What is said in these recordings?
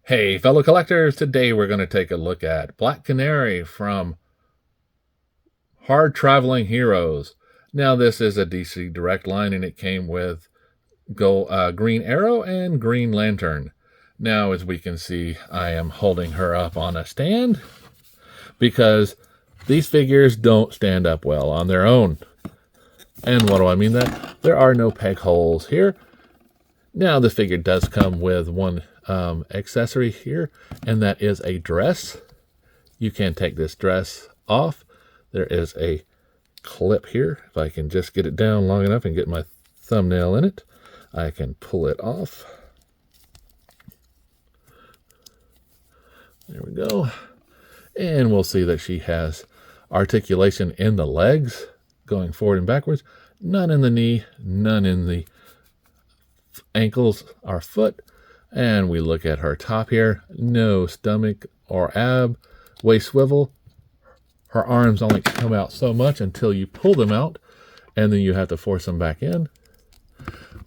Hey, fellow collectors, today we're going to take a look at Black Canary from Hard Traveling Heroes. Now, this is a DC Direct line, and it came with Green Arrow and Green Lantern. Now, as we can see, I am holding her up on a stand because these figures don't stand up well on their own. And what do I mean that? There are no peg holes here. Now, the figure does come with one accessory here, and that is a dress. You can take this dress off. There is a clip here. If I can just get it down long enough and get my thumbnail in it, I can pull it off. There we go. And we'll see that she has articulation in the legs, going forward and backwards. None in the knee, none in the ankles or foot. And we look at her top here. No stomach or ab, waist swivel. Her arms only come out so much until you pull them out, and then you have to force them back in.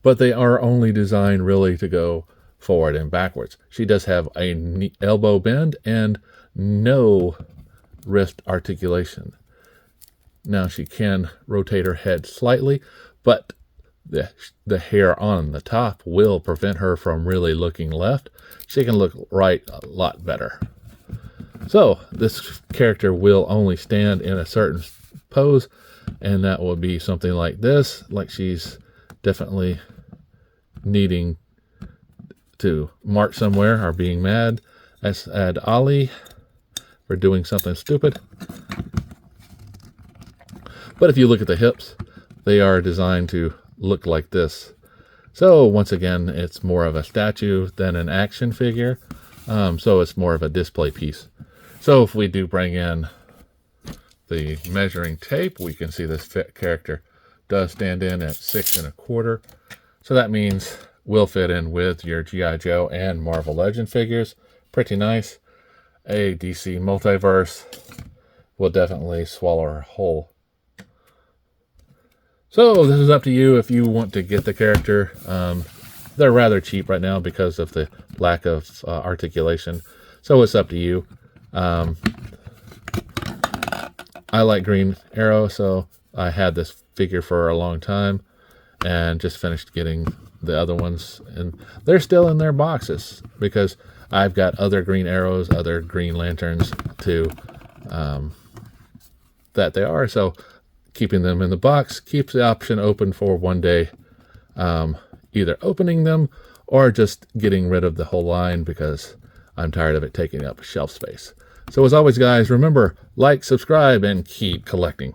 But they are only designed really to go forward and backwards. She does have a elbow bend and no wrist articulation. Now she can rotate her head slightly, but the hair on the top will prevent her from really looking left. She can look right a lot better. So this character will only stand in a certain pose, and that will be something like this, like she's definitely needing to march somewhere or being mad. That's Ad Ali for doing something stupid. But if you look at the hips, they are designed to look like this. So once again, it's more of a statue than an action figure. So it's more of a display piece. So if we do bring in the measuring tape, we can see this character does stand in at 6 1/4. So that means will fit in with your G.I. Joe and Marvel Legend figures. Pretty nice. A DC multiverse will definitely swallow her whole. So this is up to you if you want to get the character. They're rather cheap right now because of the lack of articulation. So it's up to you. I like Green Arrow, so I had this figure for a long time and just finished getting the other ones. And they're still in their boxes because I've got other Green Arrows, other Green Lanterns too, that they are. So keeping them in the box keeps the option open for one day either opening them or just getting rid of the whole line because I'm tired of it taking up shelf space. So as always, guys, remember, like, subscribe, and keep collecting.